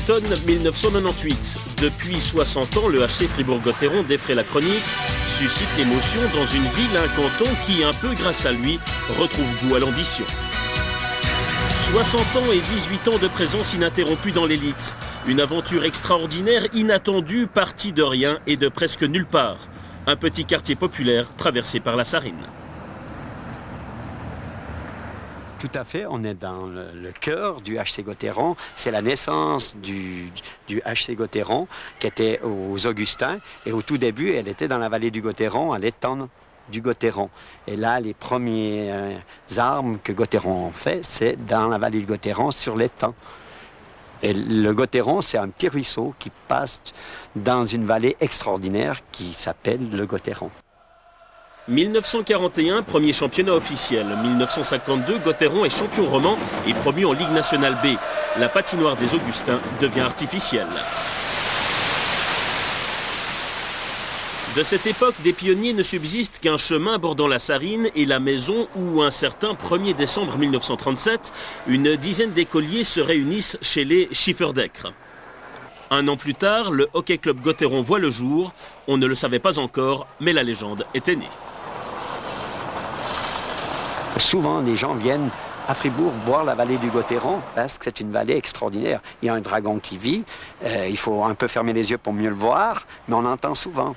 Automne 1998. Depuis 60 ans, le HC Fribourg-Gotteron défraie la chronique, suscite l'émotion dans une ville, un canton qui, un peu grâce à lui, retrouve goût à l'ambition. 60 ans et 18 ans de présence ininterrompue dans l'élite. Une aventure extraordinaire, inattendue, partie de rien et de presque nulle part. Un petit quartier populaire traversé par la Sarine. Tout à fait, on est dans le cœur du HC Gotteron. C'est la naissance du HC Gotteron qui était aux Augustins. Et au tout début, elle était dans la vallée du Gotteron, à l'étang du Gotteron. Et là, les premières armes que Gotteron fait, c'est dans la vallée du Gotteron, sur l'étang. Et le Gotteron, c'est un petit ruisseau qui passe dans une vallée extraordinaire qui s'appelle le Gotteron. 1941, premier championnat officiel. 1952, Gotteron est champion roman et promu en Ligue nationale B. La patinoire des Augustins devient artificielle. De cette époque, des pionniers ne subsistent qu'un chemin bordant la Sarine et la maison où, un certain 1er décembre 1937, une dizaine d'écoliers se réunissent chez les Schifferdecker. Un an plus tard, le Hockey Club Gotteron voit le jour. On ne le savait pas encore, mais la légende était née. Souvent, les gens viennent à Fribourg boire la vallée du Gotteron parce que c'est une vallée extraordinaire. Il y a un dragon qui vit, il faut un peu fermer les yeux pour mieux le voir, mais on entend souvent.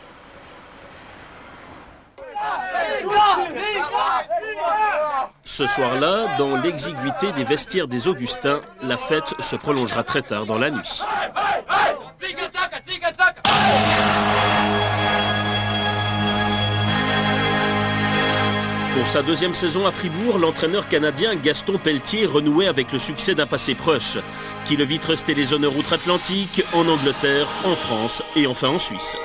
Ce soir-là, dans l'exiguïté des vestiaires des Augustins, la fête se prolongera très tard dans la nuit. Pour sa deuxième saison à Fribourg, l'entraîneur canadien Gaston Pelletier renouait avec le succès d'un passé proche, qui le vit truster les honneurs outre-Atlantique, en Angleterre, en France et enfin en Suisse.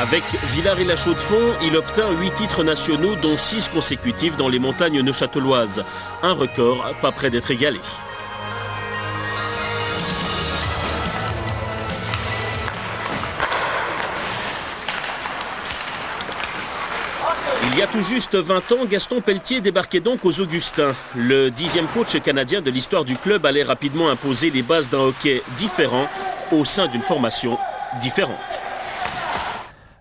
Avec Villars-et-la-Chaux-de-Fonds, il obtint 8 titres nationaux, dont 6 consécutifs dans les montagnes neuchâteloises. Un record pas près d'être égalé. Il y a tout juste 20 ans, Gaston Pelletier débarquait donc aux Augustins. Le 10e coach canadien de l'histoire du club allait rapidement imposer les bases d'un hockey différent au sein d'une formation différente.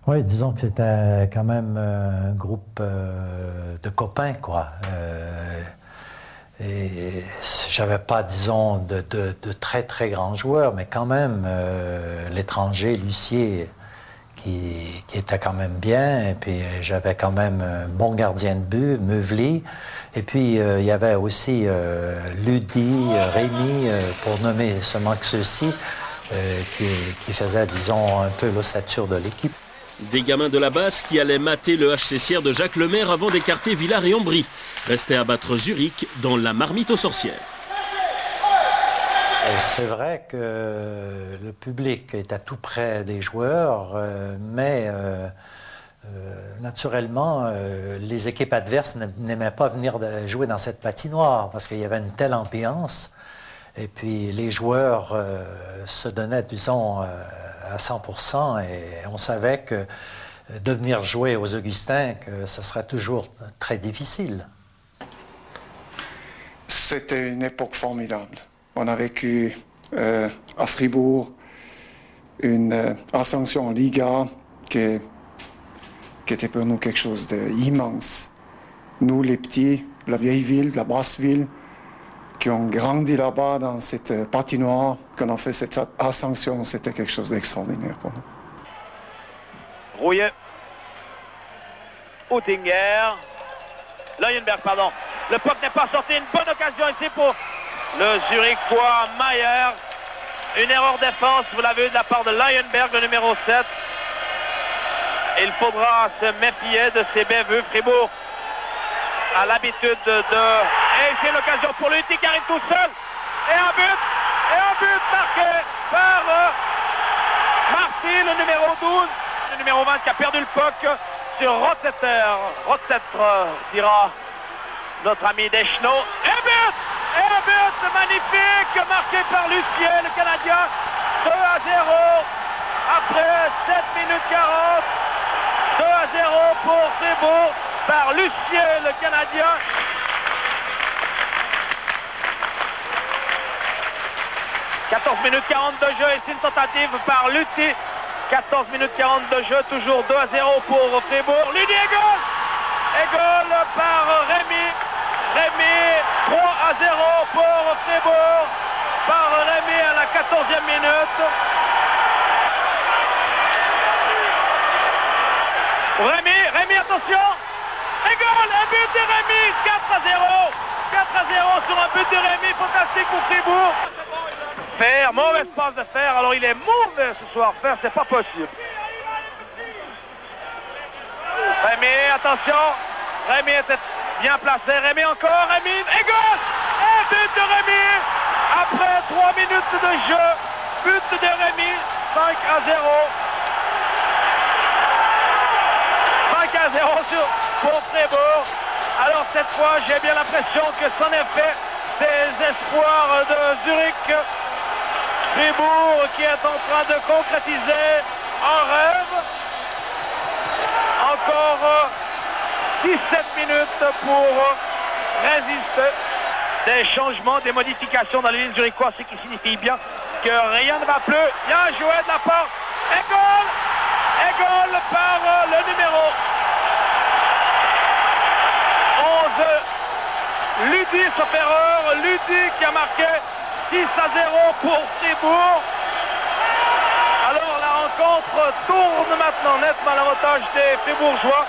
Oui, disons que c'était quand même un groupe de copains, quoi. Et j'avais pas, disons, de très, très grands joueurs, mais quand même, l'étranger, Lucier, qui était quand même bien. Et puis, j'avais quand même un bon gardien de but, Meuvely. Et puis, il y avait aussi Ludi, Rémy, pour nommer seulement que ceux-ci, qui faisaient, disons, un peu l'ossature de l'équipe. Des gamins de la basse qui allaient mater le HC Sierre de Jacques Lemaire avant d'écarter Villars et Ambry. Restait à battre Zurich dans la marmite aux sorcières. C'est vrai que le public était tout près des joueurs, mais naturellement, les équipes adverses n'aimaient pas venir jouer dans cette patinoire parce qu'il y avait une telle ambiance. Et puis les joueurs se donnaient, disons, à 100%, et on savait que de venir jouer aux Augustins, que ce serait toujours très difficile. C'était une époque formidable. On a vécu à Fribourg une ascension en Liga qui était pour nous quelque chose d'immense. Nous, les petits, la vieille ville, la basse ville, qui ont grandi là-bas dans cette patinoire, qu'on a fait cette ascension, c'était quelque chose d'extraordinaire pour nous. Rouillet, Oettinger, Leuenberg, pardon. Le puck n'est pas sorti, une bonne occasion ici pour le Zurichois Mayer. Une erreur défense, vous l'avez vu, de la part de Leuenberg, le numéro 7. Il faudra se méfier de ces bévues. Fribourg a l'habitude Et c'est l'occasion pour lui qui arrive tout seul. Et un but marqué par Marty, le numéro 12. Le numéro 20 qui a perdu le puck sur Rotzetter. Rotzetter dira notre ami Deschenaux. Et but! Et un but magnifique marqué par Lucier, le Canadien. 2-0 après 7 minutes 40. 2-0 pour Fribourg par Lucier, le Canadien. « 14 minutes 40 de jeu et c'est une tentative par Lutti. 14 minutes 40 de jeu, toujours 2-0 pour Fribourg. Ludi égale! Égale par Rémy. Rémy, 3-0 pour Fribourg. Par Rémy à la 14e minute. Rémy, attention! Égale, un but de Rémy, 4-0. 4-0 sur un but de Rémy, fantastique pour Fribourg. Fer, mauvaise passe de Fer, alors il est mauvais ce soir, Fer, c'est pas possible. Rémy, attention, Rémy était bien placé, Rémy encore, Rémy, égale! Un but de Rémy, après 3 minutes de jeu, but de Rémy, 5-0. 5-0 pour Fribourg. Alors cette fois, j'ai bien l'impression que c'en est fait des espoirs de Zurich. Fribourg qui est en train de concrétiser un rêve. Encore 17 minutes pour résister. Des changements, des modifications dans les lignes zurichoises, ce qui signifie bien que rien ne va plus. Bien joué de la part. Égale par le numéro 11. Ludi, sauf erreur. Ludi qui a marqué 6-0 pour Fribourg. Alors la rencontre tourne maintenant nettement à l'avantage des Fribourgeois.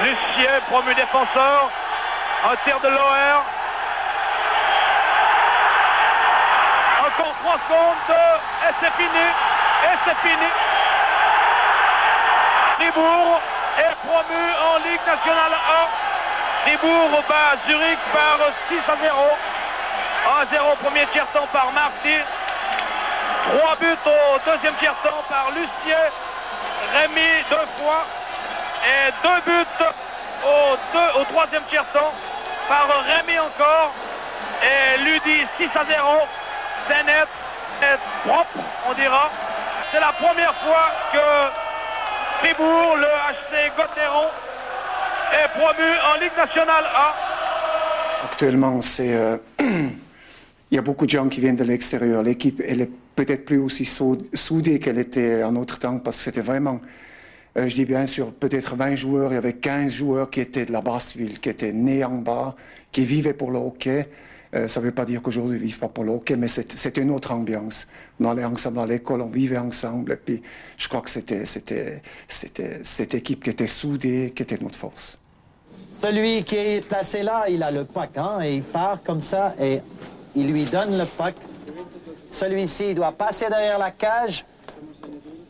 Lucier, promu défenseur. Un tir de l'OR. Encore 3 secondes. Et c'est fini. Fribourg est promu en Ligue nationale 1. Fribourg bat Zurich par 6-0. 1-0 premier tiers-temps par Marty. 3 buts au deuxième tiers-temps par Lucier. Rémy 2 fois. Et 2 buts au troisième tiers-temps par Rémy encore. Et Ludi 6-0. C'est net, c'est propre, on dira. C'est la première fois que Fribourg, le HC Gotteron, est promu en Ligue nationale A. Actuellement, il y a beaucoup de gens qui viennent de l'extérieur. L'équipe, elle est peut-être plus aussi soudée qu'elle était en autre temps, parce que c'était vraiment, je dis bien sûr, peut-être 20 joueurs. Il y avait 15 joueurs qui étaient de la basse ville, qui étaient nés en bas, qui vivaient pour le hockey. Ça ne veut pas dire qu'aujourd'hui, ils ne vivent pas pour le hockey, mais c'était une autre ambiance. On allait ensemble à l'école, on vivait ensemble. Et puis, je crois que c'était cette équipe qui était soudée, qui était notre force. Celui qui est placé là, il a le puck, hein, et il part comme ça, et il lui donne le puck. Celui-ci, il doit passer derrière la cage,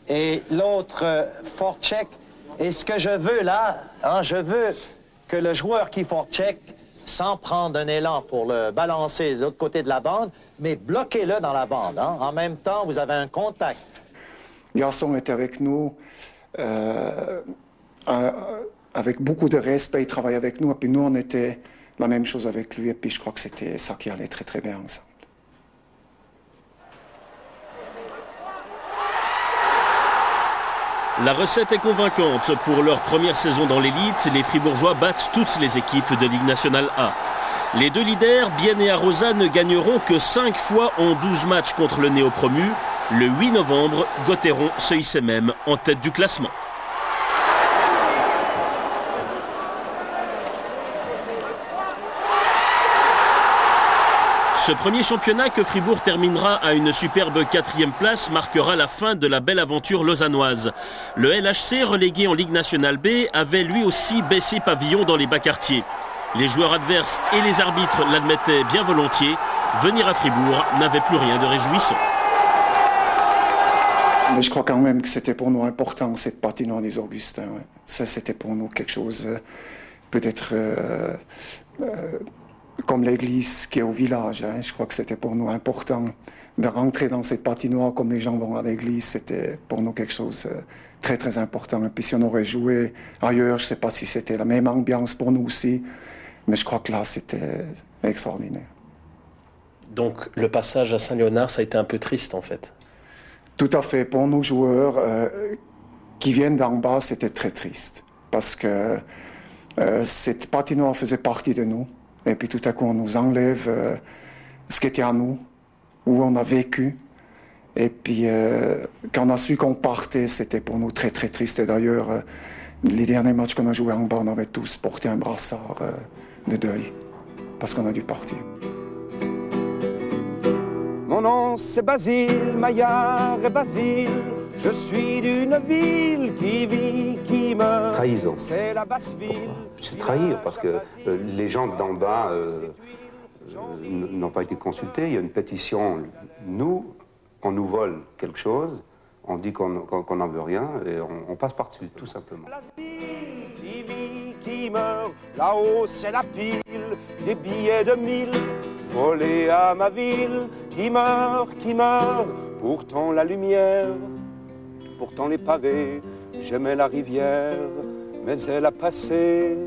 et l'autre, forecheck. Et ce que je veux là, hein, je veux que le joueur qui forecheck, sans prendre un élan pour le balancer de l'autre côté de la bande, mais bloquez-le dans la bande. Hein. En même temps, vous avez un contact. Gaston était avec nous, avec beaucoup de respect, il travaillait avec nous, et puis nous, on était la même chose avec lui, et puis je crois que c'était ça qui allait très très bien ensemble. La recette est convaincante. Pour leur première saison dans l'élite, les Fribourgeois battent toutes les équipes de Ligue nationale A. Les deux leaders, Bienne et Arosa, ne gagneront que 5 fois en 12 matchs contre le néo-promu. Le 8 novembre, Gotteron se hissait même en tête du classement. Ce premier championnat que Fribourg terminera à une superbe 4e place marquera la fin de la belle aventure lausannoise. Le LHC, relégué en Ligue nationale B, avait lui aussi baissé pavillon dans les bas quartiers. Les joueurs adverses et les arbitres l'admettaient bien volontiers. Venir à Fribourg n'avait plus rien de réjouissant. Mais je crois quand même que c'était pour nous important, cette patinoire des Augustins. Ouais. Ça, c'était pour nous quelque chose, peut-être comme l'église qui est au village. Hein. Je crois que c'était pour nous important de rentrer dans cette patinoire comme les gens vont à l'église. C'était pour nous quelque chose de très, très important. Et puis si on aurait joué ailleurs, je ne sais pas si c'était la même ambiance pour nous aussi, mais je crois que là, c'était extraordinaire. Donc le passage à Saint-Léonard, ça a été un peu triste en fait. Tout à fait. Pour nos joueurs qui viennent d'en bas, c'était très triste. Parce que cette patinoire faisait partie de nous. Et puis tout à coup, on nous enlève ce qui était à nous, où on a vécu. Et puis quand on a su qu'on partait, c'était pour nous très, très triste. Et d'ailleurs, les derniers matchs qu'on a joués en bas, on avait tous porté un brassard de deuil. Parce qu'on a dû partir. Mon nom c'est Basile, Maillard et Basile. Je suis d'une ville qui vit, qui meurt. Trahison. C'est la basse ville. C'est trahir parce que les gens d'en bas n'ont pas été consultés. Il y a une pétition. Nous, on nous vole quelque chose, on dit qu'on n'en veut rien et on passe par-dessus, tout simplement. La ville qui vit, qui meurt. Là-haut c'est la pile des billets de 1000. Volés à ma ville, qui meurt, pourtant la lumière, pourtant les pavés, j'aimais la rivière, mais elle a passé,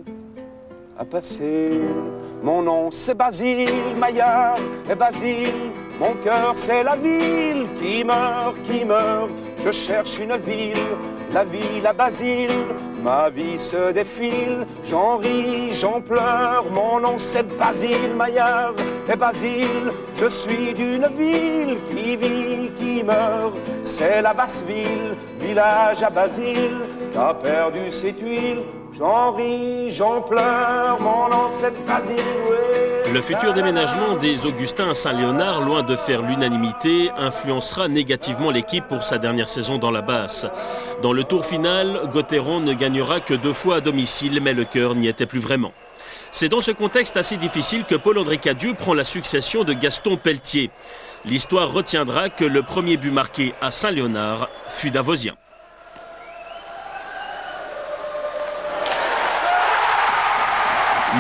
Mon nom c'est Basile, Maillard et Basile, mon cœur c'est la ville, qui meurt, je cherche une ville, la ville à Basile. Ma vie se défile, j'en ris, j'en pleure, mon nom c'est Basile, Maillard et Basile. Je suis d'une ville qui vit, qui meurt, c'est la basse ville, village à Basile, qu'a perdu ses tuiles. J'en ris, j'en pleure, mon nom c'est Basile. Ouais. Le futur déménagement des Augustins à Saint-Léonard, loin de faire l'unanimité, influencera négativement l'équipe pour sa dernière saison dans la basse. Dans le tour final, Gauthieron ne gagnera que 2 fois à domicile, mais le cœur n'y était plus vraiment. C'est dans ce contexte assez difficile que Paul-André Cadieux prend la succession de Gaston Pelletier. L'histoire retiendra que le premier but marqué à Saint-Léonard fut davosien.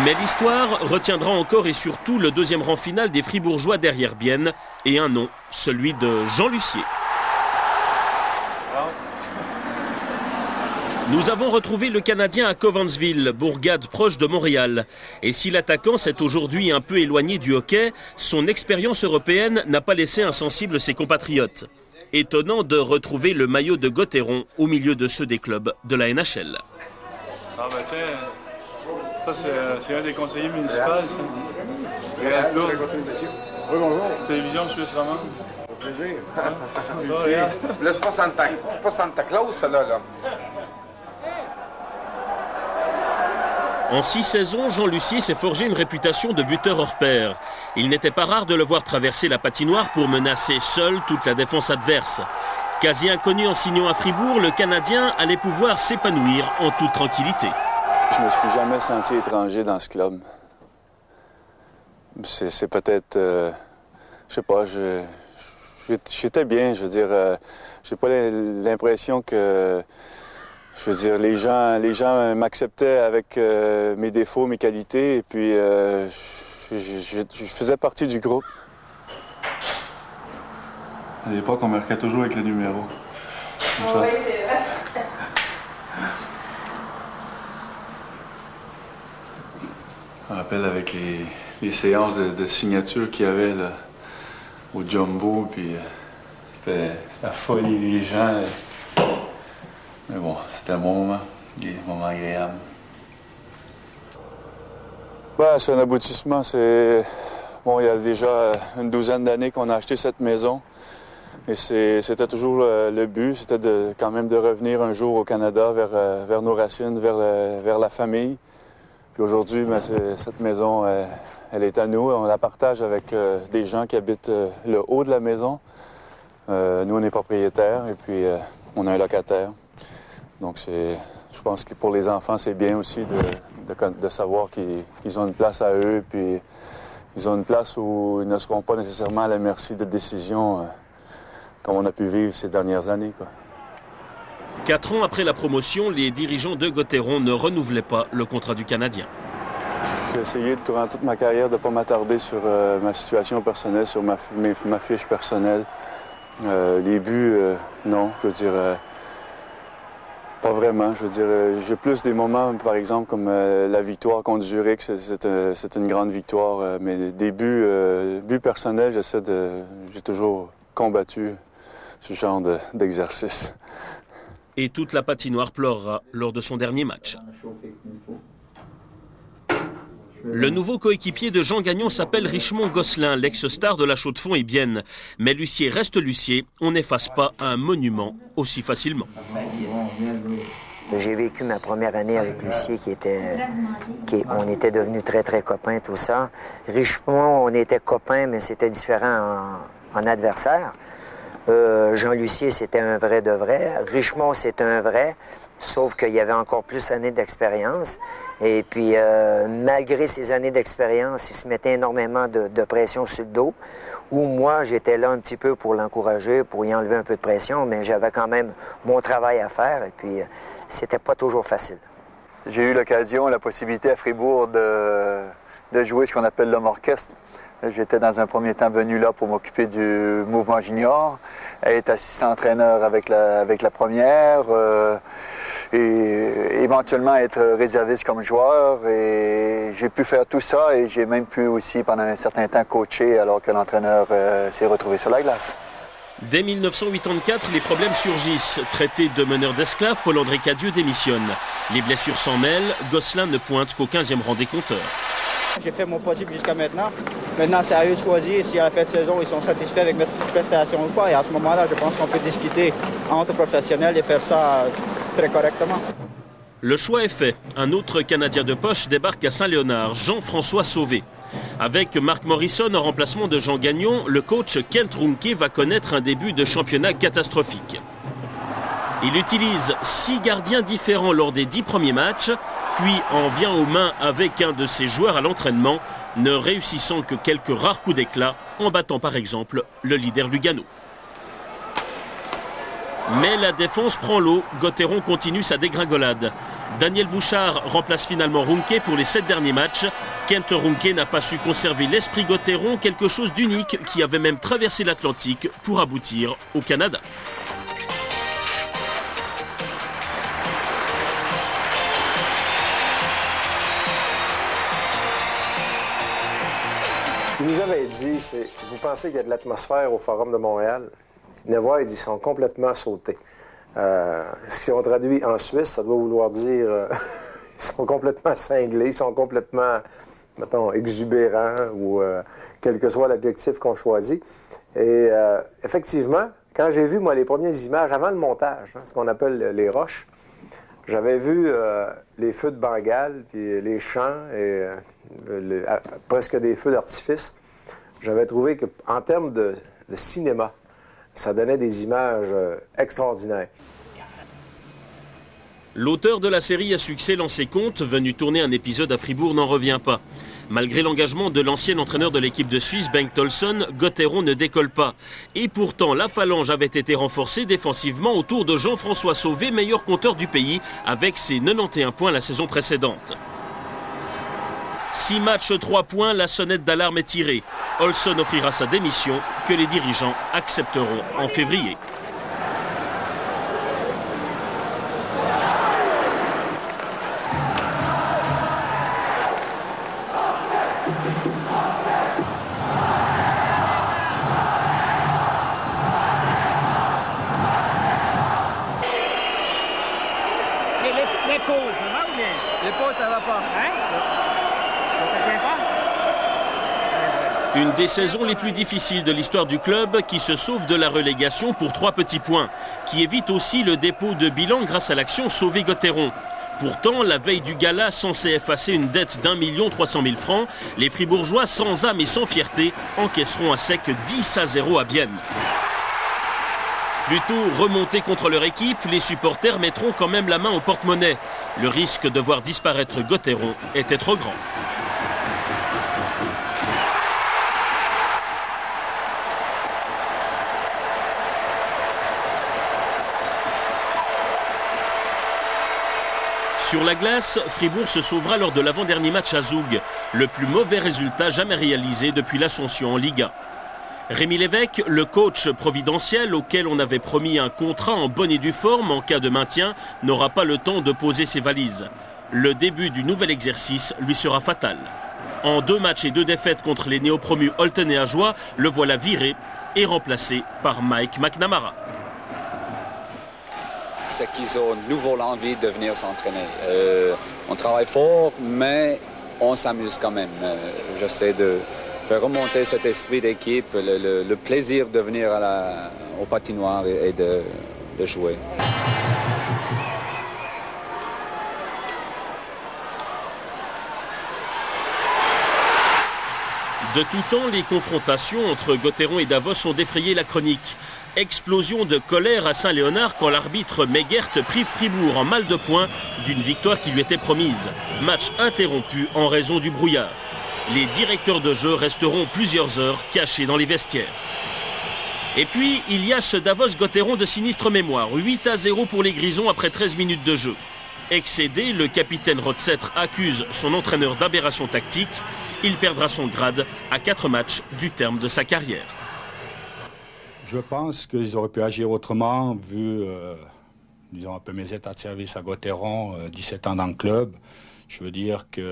Mais l'histoire retiendra encore et surtout le deuxième rang final des Fribourgeois derrière Bienne et un nom, celui de Jean Lussier. Nous avons retrouvé le Canadien à Covansville, bourgade proche de Montréal. Et si l'attaquant s'est aujourd'hui un peu éloigné du hockey, son expérience européenne n'a pas laissé insensible ses compatriotes. Étonnant de retrouver le maillot de Gauthieron au milieu de ceux des clubs de la NHL. Ah bah tiens, ça c'est un des conseillers municipaux, ça. Regarde là. Oui, bonjour. Télévision Suisse romande. Au plaisir. Là, c'est pas Santa Claus, ça là. En 6 saisons, Jean Lussier s'est forgé une réputation de buteur hors pair. Il n'était pas rare de le voir traverser la patinoire pour menacer seul toute la défense adverse. Quasi inconnu en signant à Fribourg, le Canadien allait pouvoir s'épanouir en toute tranquillité. Je me suis jamais senti étranger dans ce club. C'est peut-être... je sais pas, j'étais bien, je veux dire. J'ai pas l'impression que... Je veux dire, les gens m'acceptaient avec mes défauts, mes qualités, et puis je faisais partie du groupe. À l'époque, on marquait toujours avec le numéro. Oui, c'est vrai. Je me rappelle avec les séances de signature qu'il y avait là, au Jumbo, puis c'était la folie des gens. Mais bon, c'était un bon moment, des moments agréables. Ben, c'est un aboutissement. Bon, il y a déjà une douzaine d'années qu'on a acheté cette maison. Et c'était toujours le but, c'était quand même de revenir un jour au Canada vers nos racines, vers la famille. Puis aujourd'hui, ben, cette maison, elle est à nous. On la partage avec des gens qui habitent le haut de la maison. Nous, on est propriétaires et puis on a un locataire. Donc, je pense que pour les enfants, c'est bien aussi de savoir qu'ils ont une place à eux, puis ils ont une place où ils ne seront pas nécessairement à la merci de décisions comme on a pu vivre ces dernières années, quoi. 4 ans après la promotion, les dirigeants de Gauthieron ne renouvelaient pas le contrat du Canadien. J'ai essayé durant toute ma carrière de ne pas m'attarder sur ma situation personnelle, sur ma fiche personnelle. Les buts, non, je veux dire, pas vraiment. Je veux dire, j'ai plus des moments, par exemple, comme la victoire contre Zurich, c'est une grande victoire. Mais des buts personnels, j'ai toujours combattu ce genre d'exercice. Et toute la patinoire pleurera lors de son dernier match. Le nouveau coéquipier de Jean Gagnon s'appelle Richemont Gosselin, l'ex-star de la Chaux-de-Fonds et Bienne. Mais Lucier reste Lucier, on n'efface pas un monument aussi facilement. J'ai vécu ma première année avec Lucier on était devenus très très copains, tout ça. Richemont, on était copains, mais c'était différent en adversaire. Jean Lucier, c'était un vrai de vrai. Richemont, c'est un vrai, sauf qu'il y avait encore plus d'années d'expérience. Et puis, malgré ces années d'expérience, il se mettait énormément de pression sur le dos, où moi, j'étais là un petit peu pour l'encourager, pour y enlever un peu de pression, mais j'avais quand même mon travail à faire, et puis c'était pas toujours facile. J'ai eu l'occasion, la possibilité à Fribourg de jouer ce qu'on appelle l'homme orchestre. J'étais dans un premier temps venu là pour m'occuper du mouvement junior, être assistant-entraîneur avec la première et éventuellement être réserviste comme joueur. Et j'ai pu faire tout ça et j'ai même pu aussi pendant un certain temps coacher alors que l'entraîneur s'est retrouvé sur la glace. Dès 1984, les problèmes surgissent. Traité de meneur d'esclaves, Paul-André Cadieux démissionne. Les blessures s'en mêlent, Gosselin ne pointe qu'au 15e rang des compteurs. J'ai fait mon possible jusqu'à maintenant. Maintenant, c'est à eux de choisir si à la fin de saison, ils sont satisfaits avec mes prestations ou pas. Et à ce moment-là, je pense qu'on peut discuter entre professionnels et faire ça très correctement. Le choix est fait. Un autre Canadien de poche débarque à Saint-Léonard, Jean-François Sauvé. Avec Mark Morrison en remplacement de Jean Gagnon, le coach Kent Runke va connaître un début de championnat catastrophique. Il utilise 6 gardiens différents lors des 10 premiers matchs, puis en vient aux mains avec un de ses joueurs à l'entraînement, ne réussissant que quelques rares coups d'éclat, en battant par exemple le leader Lugano. Mais la défense prend l'eau, Gauthieron continue sa dégringolade. Daniel Bouchard remplace finalement Runke pour les 7 derniers matchs. Kent Runke n'a pas su conserver l'esprit Gauthieron, quelque chose d'unique qui avait même traversé l'Atlantique pour aboutir au Canada. Ce qu'il nous avait dit, c'est « Vous pensez qu'il y a de l'atmosphère au Forum de Montréal? » Il venait voir, il dit « Ils sont complètement sautés. » Si on traduit en Suisse, ça doit vouloir dire ils sont complètement cinglés, ils sont complètement, mettons, exubérants ou quel que soit l'adjectif qu'on choisit. Et effectivement, quand j'ai vu, moi, les premières images avant le montage, ce qu'on appelle les roches, j'avais vu les feux de Bengale, puis les champs, et presque des feux d'artifice. J'avais trouvé qu'en termes de cinéma, ça donnait des images extraordinaires. L'auteur de la série à succès Lancé Compte, venu tourner un épisode à Fribourg, n'en revient pas. Malgré l'engagement de l'ancien entraîneur de l'équipe de Suisse, Bengt Olsson, Gauthieron ne décolle pas. Et pourtant, la phalange avait été renforcée défensivement autour de Jean-François Sauvé, meilleur compteur du pays, avec ses 91 points la saison précédente. 6 matchs, 3 points, la sonnette d'alarme est tirée. Olsson offrira sa démission, que les dirigeants accepteront en février. L'épaule, ça va ou bien? L'épaule, ça va pas. Hein? Ça tient pas? Une des saisons les plus difficiles de l'histoire du club qui se sauve de la relégation pour 3 petits points, qui évite aussi le dépôt de bilan grâce à l'action Sauvé Gauthieron. Pourtant, la veille du gala censé effacer une dette d'1 300 000 francs, les Fribourgeois sans âme et sans fierté encaisseront à sec 10-0 à Bienne. Plutôt remontés contre leur équipe, les supporters mettront quand même la main au porte-monnaie. Le risque de voir disparaître Gauthieron était trop grand. Sur la glace, Fribourg se sauvera lors de l'avant-dernier match à Zoug, le plus mauvais résultat jamais réalisé depuis l'ascension en Liga. Rémi Lévesque, le coach providentiel auquel on avait promis un contrat en bonne et due forme en cas de maintien, n'aura pas le temps de poser ses valises. Le début du nouvel exercice lui sera fatal. En 2 matchs et 2 défaites contre les néo-promus Holton et Ajoie, le voilà viré et remplacé par Mike McNamara. C'est qu'ils ont de nouveau l'envie de venir s'entraîner. On travaille fort, mais on s'amuse quand même. J'essaie de faire remonter cet esprit d'équipe, le plaisir de venir au patinoire et de jouer. De tout temps, les confrontations entre Gauthieron et Davos ont défrayé la chronique. Explosion de colère à Saint-Léonard quand l'arbitre Megert prive Fribourg en mal de points d'une victoire qui lui était promise. Match interrompu en raison du brouillard. Les directeurs de jeu resteront plusieurs heures cachés dans les vestiaires. Et puis, il y a ce Davos-Gauthieron de sinistre mémoire. 8-0 pour les Grisons après 13 minutes de jeu. Excédé, le capitaine Rotsetr accuse son entraîneur d'aberration tactique. Il perdra son grade à 4 matchs du terme de sa carrière. Je pense qu'ils auraient pu agir autrement, vu, disons, un peu mes états de service à Gauthieron, 17 ans dans le club. Je veux dire qu'il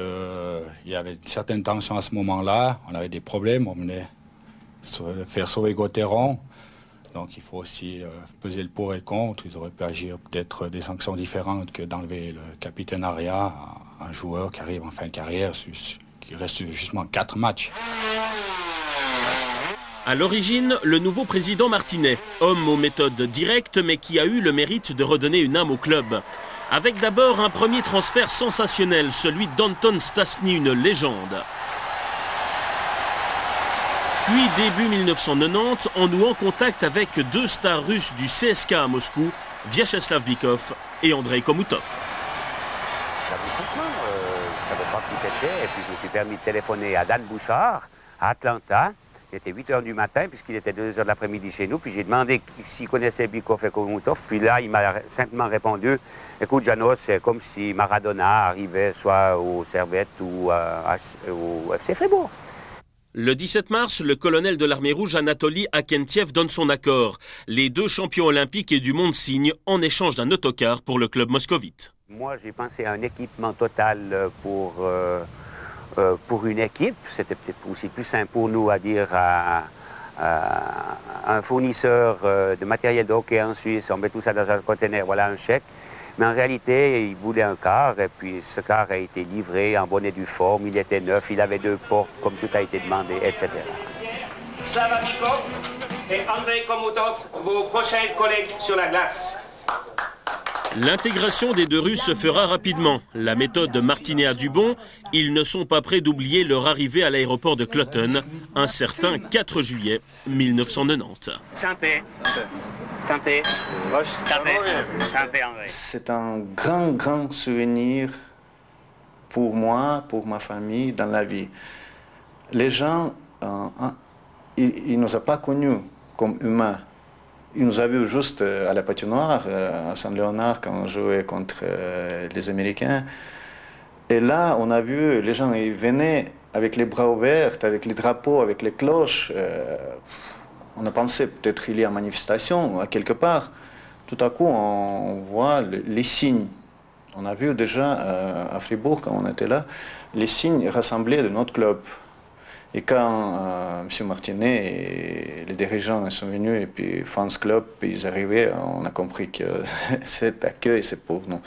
y avait une certaine tension à ce moment-là. On avait des problèmes, on venait faire sauver Gauthieron. Donc il faut aussi peser le pour et le contre. Ils auraient pu agir peut-être des sanctions différentes que d'enlever le capitainariat à un joueur qui arrive en fin de carrière, qui reste justement 4 matchs. À l'origine, le nouveau président Martinet, homme aux méthodes directes mais qui a eu le mérite de redonner une âme au club. Avec d'abord un premier transfert sensationnel, celui d'Anton Stasny, une légende. Puis début 1990, en nouant contact avec 2 stars russes du CSKA à Moscou, Vyacheslav Bykov et Andrei Komutov. Franchement, je ne savais pas qui c'était, et puis je me suis permis de téléphoner à Dan Bouchard, à Atlanta. Il était 8 h du matin, puisqu'il était 2 h de l'après-midi chez nous. Puis j'ai demandé s'il connaissait Bykov et Komutov. Puis là, il m'a simplement répondu, écoute, Janos, c'est comme si Maradona arrivait soit au Servette ou au FC Fribourg. Le 17 mars, le colonel de l'armée rouge Anatoly Akentiev donne son accord. Les 2 champions olympiques et du monde signent en échange d'un autocar pour le club moscovite. Moi, j'ai pensé à un équipement total pour une équipe. C'était peut-être aussi plus simple pour nous à dire à un fournisseur de matériel de hockey en Suisse, on met tout ça dans un conteneur, voilà un chèque. Mais en réalité, il voulait un car, et puis ce car a été livré en bonne et due forme. Il était neuf, il avait 2 portes, comme tout a été demandé, etc. Slava Bykov et Andrei Komutov, vos prochains collègues sur la glace. L'intégration des 2 Russes se fera rapidement. La méthode de Martinet a du bon. Ils ne sont pas prêts d'oublier leur arrivée à l'aéroport de Kloten, un certain 4 juillet 1990. Santé. Santé. Santé. Santé, André. C'est un grand souvenir pour moi, pour ma famille, dans la vie. Les gens, ils ne nous ont pas connus comme humains. Ils nous ont vus juste à la patinoire, à Saint-Léonard, quand on jouait contre les Américains. Et là, on a vu les gens, ils venaient avec les bras ouverts, avec les drapeaux, avec les cloches. On a pensé peut-être qu'il y a une manifestation à quelque part. Tout à coup, on voit les signes. On a vu déjà à Fribourg, quand on était là, les signes rassemblés de notre club. Et quand M. Martinet et les dirigeants sont venus, et puis Fans Club, ils arrivaient, on a compris que cet accueil, c'est pour nous.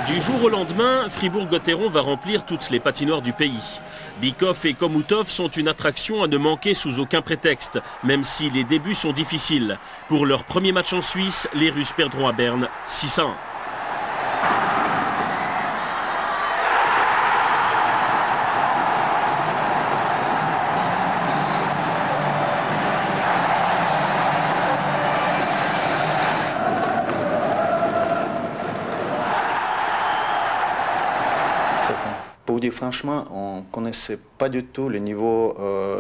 Du jour au lendemain, Fribourg-Gauthieron va remplir toutes les patinoires du pays. Bykov et Komutov sont une attraction à ne manquer sous aucun prétexte, même si les débuts sont difficiles. Pour leur premier match en Suisse, les Russes perdront à Berne 6-1. Pour dire franchement, on ne connaissait pas du tout le niveau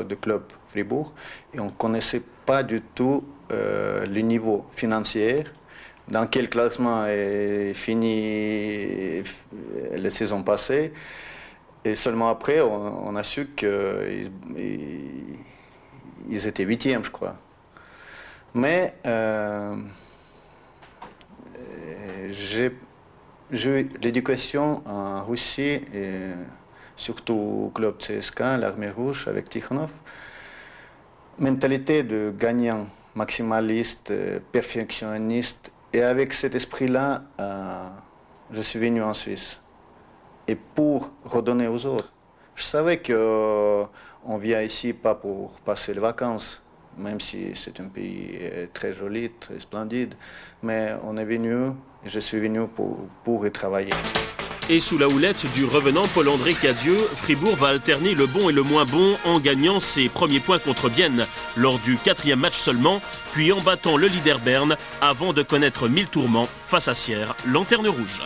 du club Fribourg et on ne connaissait pas du tout le niveau financier. dans quel classement est fini la saison passée. Et seulement après, on a su qu'ils étaient 8e, je crois. Mais j'ai eu l'éducation en Russie, et surtout au club CSKA, l'Armée Rouge, avec Tikhonov. Mentalité de gagnant, maximaliste, perfectionniste. Et avec cet esprit-là, je suis venu en Suisse. Et pour redonner aux autres. Je savais qu'on vient ici pas pour passer les vacances, même si c'est un pays très joli, très splendide. Mais on est venu, et je suis venu pour y travailler. Et sous la houlette du revenant Paul-André Cadieux, Fribourg va alterner le bon et le moins bon en gagnant ses premiers points contre Bienne lors du 4e match seulement, puis en battant le leader Berne avant de connaître 1000 tourments face à Sierre, lanterne rouge.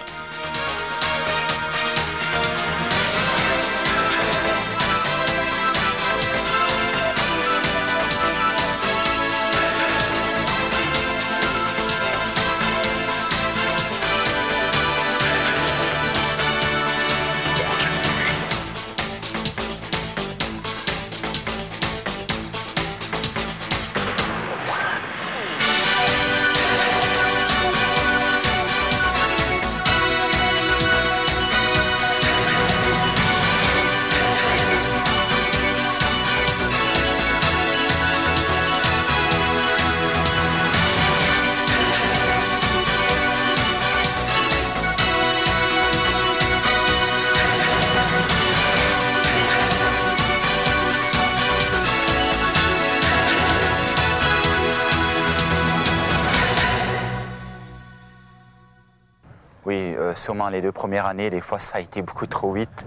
Oui, sûrement les 2 premières années, des fois ça a été beaucoup trop vite.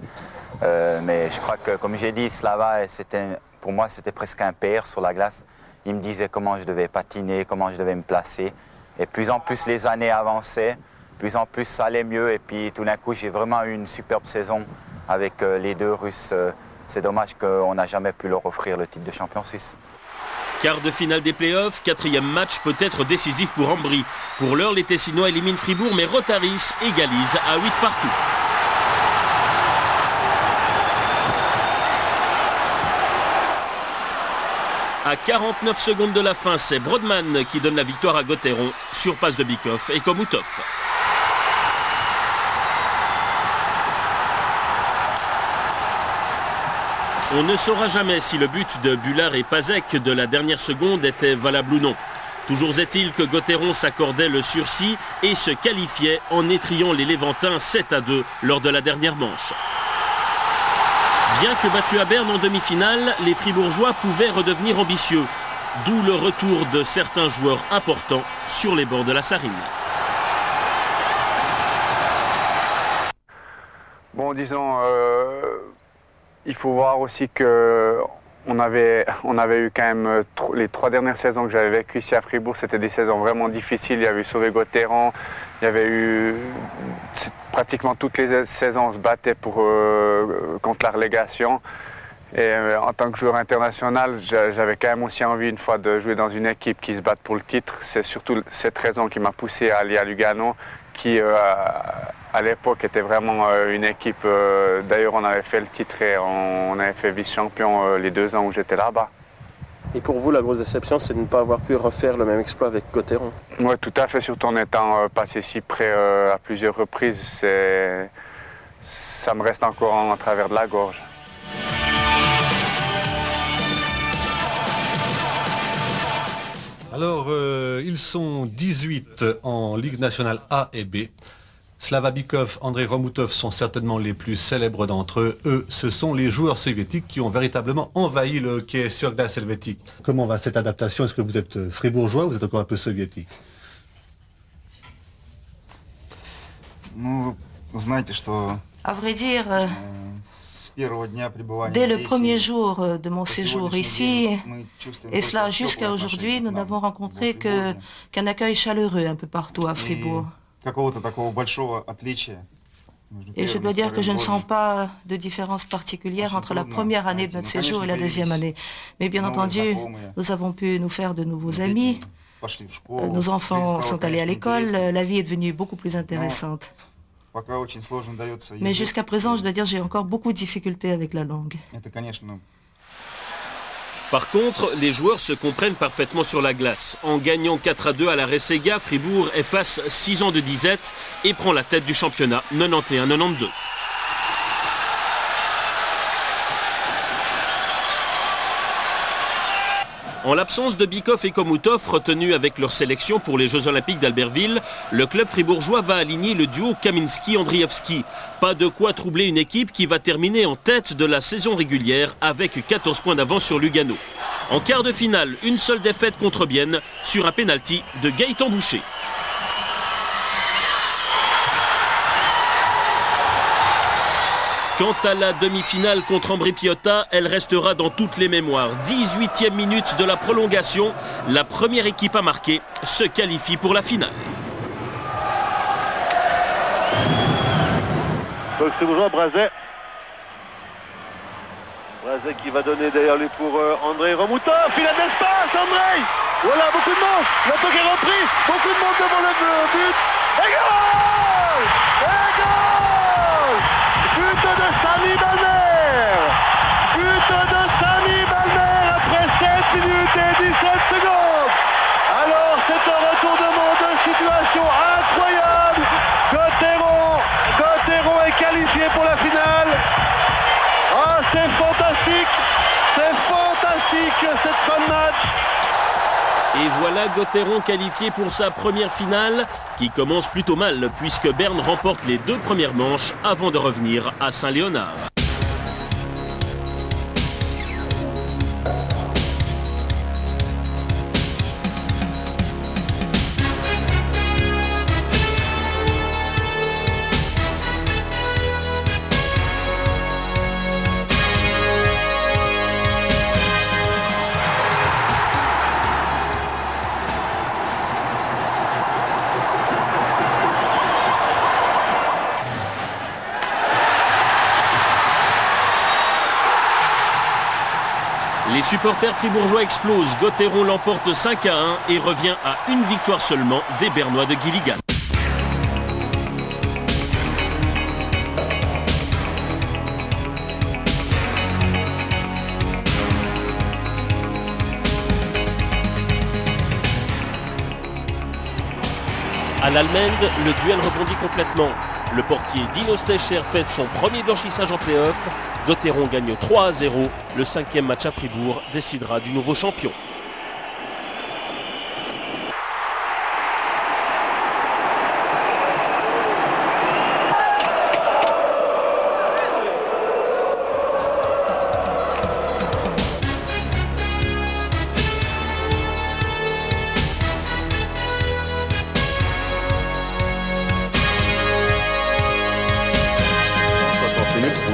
Mais je crois que, comme j'ai dit, Slava, pour moi, c'était presque un père sur la glace. Il me disait comment je devais patiner, comment je devais me placer. Et plus en plus les années avançaient, plus en plus ça allait mieux. Et puis tout d'un coup, j'ai vraiment eu une superbe saison avec les 2 Russes. C'est dommage qu'on n'a jamais pu leur offrir le titre de champion suisse. Quart de finale des playoffs, 4e match peut être décisif pour Ambry. Pour l'heure, les Tessinois éliminent Fribourg, mais Rotaris égalise à 8 partout. À 49 secondes de la fin, c'est Brodman qui donne la victoire à Gauthieron sur passe de Bikov et Komoutov. On ne saura jamais si le but de Bullard et Pazek de la dernière seconde était valable ou non. Toujours est-il que Gauthieron s'accordait le sursis et se qualifiait en étriant les Léventins 7-2 lors de la dernière manche. Bien que battus à Berne en demi-finale, les Fribourgeois pouvaient redevenir ambitieux, d'où le retour de certains joueurs importants sur les bords de la Sarine. Bon, disons, il faut voir aussi qu'on avait eu quand même les 3 dernières saisons que j'avais vécues ici à Fribourg, c'était des saisons vraiment difficiles. Il y avait eu Sauvé Gauthieron, il y avait eu pratiquement toutes les saisons on se battait contre la relégation. Et en tant que joueur international, j'avais quand même aussi envie une fois de jouer dans une équipe qui se batte pour le titre. C'est surtout cette raison qui m'a poussé à aller à Lugano, qui à l'époque était vraiment une équipe. D'ailleurs, on avait fait le titre et on avait fait vice-champion les 2 ans où j'étais là-bas. Et pour vous, la grosse déception, c'est de ne pas avoir pu refaire le même exploit avec Gauthieron? Oui, tout à fait, surtout en étant passé si près à plusieurs reprises. Ça me reste encore en travers de la gorge. Alors, ils sont 18 en Ligue nationale A et B. Slava Bikov, Andrei Romoutov sont certainement les plus célèbres d'entre eux. Eux, ce sont les joueurs soviétiques qui ont véritablement envahi le hockey sur glace helvétique. Comment va cette adaptation? Est-ce que vous êtes fribourgeois ou vous êtes encore un peu soviétique? À vrai dire, dès le premier jour de mon séjour ici, et cela jusqu'à aujourd'hui, nous n'avons rencontré qu'un accueil chaleureux un peu partout à Fribourg. Et je dois dire que je ne sens pas de différence particulière entre la première année de notre séjour et la deuxième année. Mais bien entendu, nous avons pu nous faire de nouveaux amis. Nos enfants sont allés à l'école, la vie est devenue beaucoup plus intéressante. Mais jusqu'à présent, je dois dire, j'ai encore beaucoup de difficultés avec la langue. Par contre, les joueurs se comprennent parfaitement sur la glace. En gagnant 4-2 à la Resega, Fribourg efface 6 ans de disette et prend la tête du championnat 91-92. En l'absence de Bikov et Komutov, retenus avec leur sélection pour les Jeux Olympiques d'Albertville, le club fribourgeois va aligner le duo Kaminski-Andrievski. Pas de quoi troubler une équipe qui va terminer en tête de la saison régulière avec 14 points d'avance sur Lugano. En quart de finale, une seule défaite contre Bienne sur un pénalty de Gaëtan Boucher. Quant à la demi-finale contre Ambri Piotta, elle restera dans toutes les mémoires. 18e minute de la prolongation, la première équipe à marquer se qualifie pour la finale. Donc c'est toujours Brazet. Brazet qui va donner derrière lui pour Andrei Romoutov. Il a de l'espace, Andrei. Voilà, beaucoup de monde. Le puck est repris. Beaucoup de monde devant le but. Et goal! Et goal! But de Sami Balmer. But de Sami Balmer après 7 minutes et 17 secondes. Alors c'est un retournement de situation incroyable. Gauthieron est qualifié pour la finale. Ah, c'est fantastique cette fin de match. Et voilà Gauthieron qualifié pour sa première finale qui commence plutôt mal puisque Berne remporte les 2 premières manches avant de revenir à Saint-Léonard. Les supporters fribourgeois explosent. Gauthieron l'emporte 5-1 et revient à une victoire seulement des Bernois de Gilligan. À l'Allemande, le duel rebondit complètement. Le portier Dino Stecher fait son premier blanchissage en play-off. Gauthieron gagne 3-0. Le 5e match à Fribourg décidera du nouveau champion.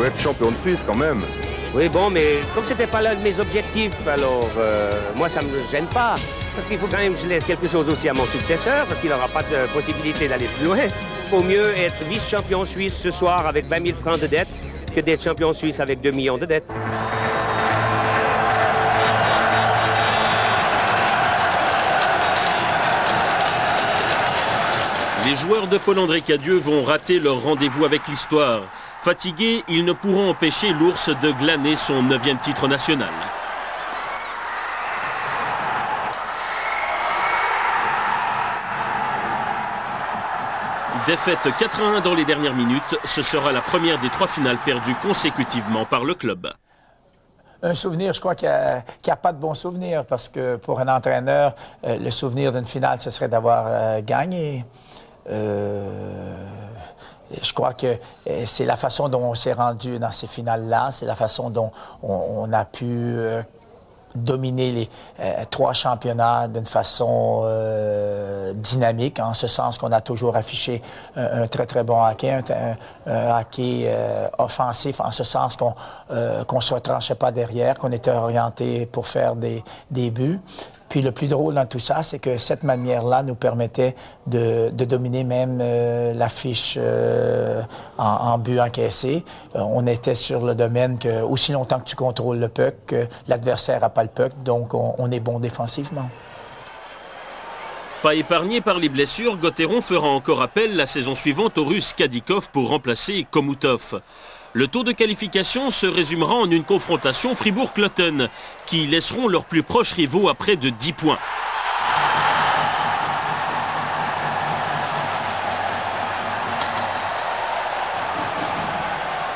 Être champion de Suisse quand même. Oui, bon, mais comme c'était pas l'un de mes objectifs, alors moi ça me gêne pas. Parce qu'il faut quand même que je laisse quelque chose aussi à mon successeur, parce qu'il n'aura pas de possibilité d'aller plus loin. Il faut mieux être vice-champion suisse ce soir avec 20 000 francs de dette que d'être champion suisse avec 2 millions de dettes. Les joueurs de Paul-André Cadieux vont rater leur rendez-vous avec l'histoire. Fatigués, ils ne pourront empêcher l'Ours de glaner son 9e titre national. Défaite 4-1 dans les dernières minutes, ce sera la première des 3 finales perdues consécutivement par le club. Un souvenir, je crois qu'il n'y a pas de bon souvenir parce que pour un entraîneur, le souvenir d'une finale, ce serait d'avoir gagné. Je crois que c'est la façon dont on s'est rendu dans ces finales-là, c'est la façon dont on a pu dominer les 3 championnats d'une façon dynamique, en ce sens qu'on a toujours affiché un très, très bon hockey, un hockey offensif, en ce sens qu'on ne se retranchait pas derrière, qu'on était orienté pour faire des buts. Puis le plus drôle dans tout ça, c'est que cette manière-là nous permettait de dominer même l'affiche en but encaissé. On était sur le domaine que aussi longtemps que tu contrôles le puck, l'adversaire n'a pas le puck, donc on est bon défensivement. Pas épargné par les blessures, Gauthieron fera encore appel la saison suivante au Russe Kadikov pour remplacer Komutov. Le tour de qualification se résumera en une confrontation Fribourg-Kloten, qui laisseront leurs plus proches rivaux à près de 10 points.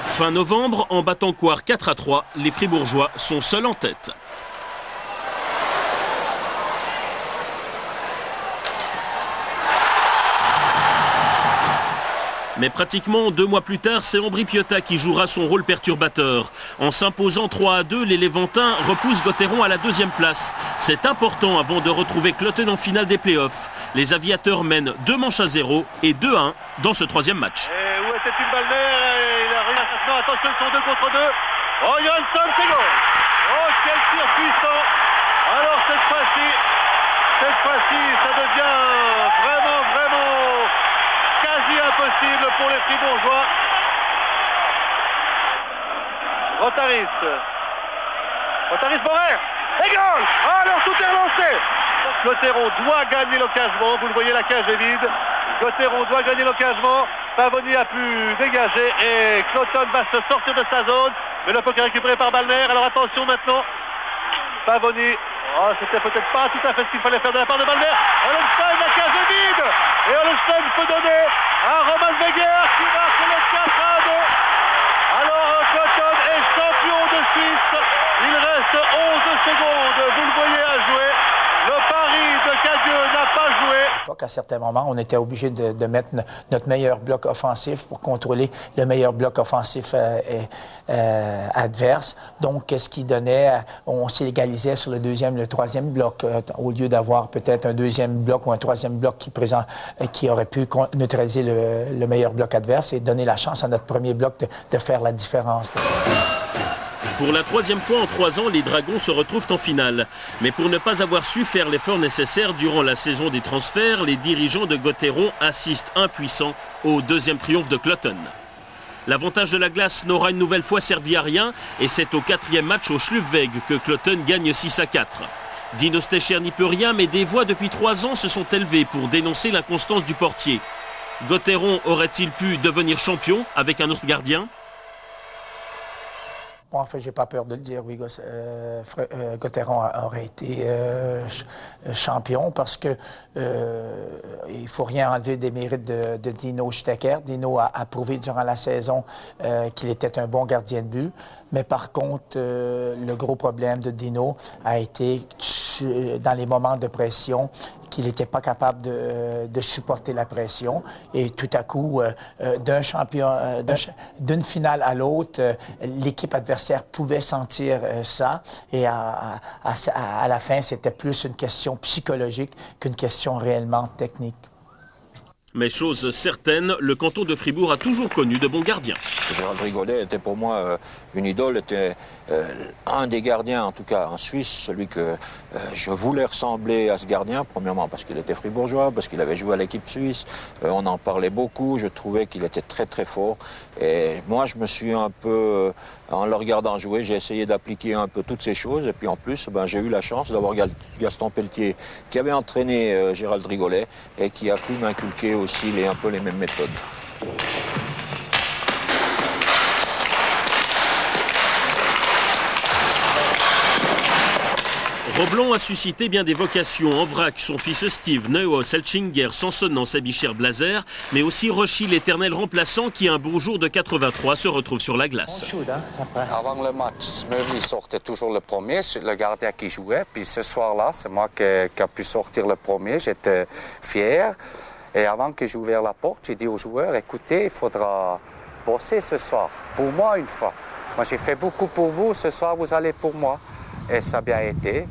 Fin novembre, en battant Coire 4-3, les Fribourgeois sont seuls en tête. Mais pratiquement 2 mois plus tard, c'est Ambry Piotta qui jouera son rôle perturbateur. En s'imposant 3-2, les Léventins repoussent Gauthieron à la 2e place. C'est important avant de retrouver Kloten en finale des playoffs. Les aviateurs mènent 2-0 et 2-1 dans ce 3e match. Et où était-il Balmer? Il a réussi maintenant, attention, ils sont 2 contre 2. Oh, Johansson, c'est goal. Oh, quel tir puissant. Alors cette fois-ci, ça devient vraiment quasi impossible pour les Fribourgeois. Rotaris Borer. Et goal. Alors tout est lancé. Gauthieron doit gagner l'engagement. Vous le voyez, la cage est vide. Gauthieron doit gagner l'engagement. Pavoni a pu dégager et Kloten va se sortir de sa zone. Mais le puck est récupéré par Balmer. Alors attention maintenant. Pavoni. Oh, c'était peut-être pas tout à fait ce qu'il fallait faire de la part de Balmer. Hollenstein, la cage est vide. Et Hollenstein peut donner à Roman Weger qui marque le 4-2. Alors Kloten est champion de Suisse. Il reste 11 secondes. Vous le voyez à jouer. Le pari de Cadieux n'a pas joué. À certains moments, on était obligé de mettre notre meilleur bloc offensif pour contrôler le meilleur bloc offensif adverse. Donc, qu'est-ce qui donnait? On s'égalisait sur le 2e, le 3e bloc, au lieu d'avoir peut-être un 2e bloc ou un 3e bloc qui aurait pu neutraliser le meilleur bloc adverse et donner la chance à notre premier bloc de faire la différence. Pour la 3e fois en 3 ans, les Dragons se retrouvent en finale. Mais pour ne pas avoir su faire l'effort nécessaire durant la saison des transferts, les dirigeants de Gauthieron assistent impuissants au 2e triomphe de Kloten. L'avantage de la glace n'aura une nouvelle fois servi à rien et c'est au 4e match au Schlüffweg que Kloten gagne 6-4. Dino Stecher n'y peut rien, mais des voix depuis 3 ans se sont élevées pour dénoncer l'inconstance du portier. Gauthieron aurait-il pu devenir champion avec un autre gardien ? Bon, en fait, j'ai pas peur de le dire, oui, Gauthieron aurait été champion parce que il faut rien enlever des mérites de Dino Stecher. Dino a prouvé durant la saison qu'il était un bon gardien de but. Mais par contre, le gros problème de Dino a été dans les moments de pression qu'il n'était pas capable de supporter la pression. Et tout à coup, d'une finale à l'autre, l'équipe adversaire pouvait sentir ça. Et à la fin, c'était plus une question psychologique qu'une question réellement technique. Mais chose certaine, le canton de Fribourg a toujours connu de bons gardiens. Gérald Drigolet était pour moi une idole, était un des gardiens, en tout cas en Suisse, celui que je voulais ressembler à ce gardien, premièrement parce qu'il était fribourgeois, parce qu'il avait joué à l'équipe suisse, on en parlait beaucoup, je trouvais qu'il était très très fort. Et moi je me suis un peu, en le regardant jouer, j'ai essayé d'appliquer un peu toutes ces choses. Et puis en plus, j'ai eu la chance d'avoir Gaston Pelletier qui avait entraîné Gérald Drigolet et qui a pu m'inculquer aussi un peu les mêmes méthodes. Roblon a suscité bien des vocations. En vrac, son fils Steve, Neuhaus, Elchinger, Sansonnan, Sabichir, Blazer, mais aussi Rochy, l'éternel remplaçant qui, un beau jour de 83, se retrouve sur la glace. Avant le match, Smövli sortait toujours le premier, le gardien qui jouait. Puis ce soir-là, c'est moi qui ai pu sortir le premier. J'étais fier. Et avant que j'ouvre la porte, j'ai dit aux joueurs, écoutez, il faudra bosser ce soir. Pour moi, une fois. Moi, j'ai fait beaucoup pour vous. Ce soir, vous allez pour moi. Et ça a bien été.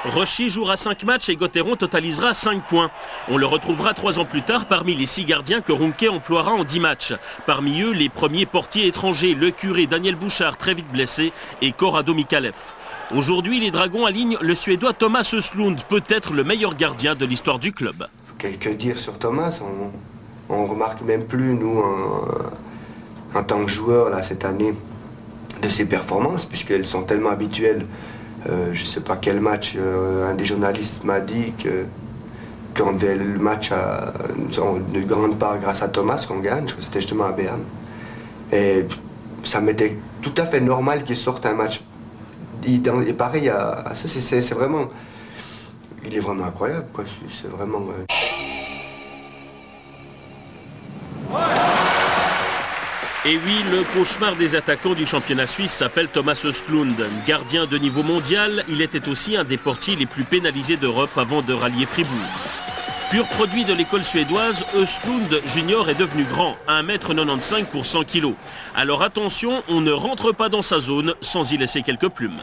Rochy jouera 5 matchs et Gauthieron totalisera 5 points. On le retrouvera 3 ans plus tard parmi les 6 gardiens que Runke emploiera en 10 matchs. Parmi eux, les premiers portiers étrangers, le curé Daniel Bouchard, très vite blessé, et Corrado Mikalev. Aujourd'hui, les Dragons alignent le Suédois Thomas Östlund, peut-être le meilleur gardien de l'histoire du club. Que dire sur Thomas? On remarque même plus, nous, en tant que joueurs, là, cette année, de ses performances, puisqu'elles sont tellement habituelles. Je ne sais pas quel match, un des journalistes m'a dit quand on faisait le match de grande part grâce à Thomas qu'on gagne, c'était justement à Berne. Et ça m'était tout à fait normal qu'il sorte un match. Et pareil, ça c'est vraiment... Il est vraiment incroyable, quoi. C'est vraiment... Et oui, le cauchemar des attaquants du championnat suisse s'appelle Thomas Östlund. Gardien de niveau mondial, il était aussi un des portiers les plus pénalisés d'Europe avant de rallier Fribourg. Pur produit de l'école suédoise, Östlund Junior est devenu grand, 1,95 m pour 100 kg. Alors attention, on ne rentre pas dans sa zone sans y laisser quelques plumes.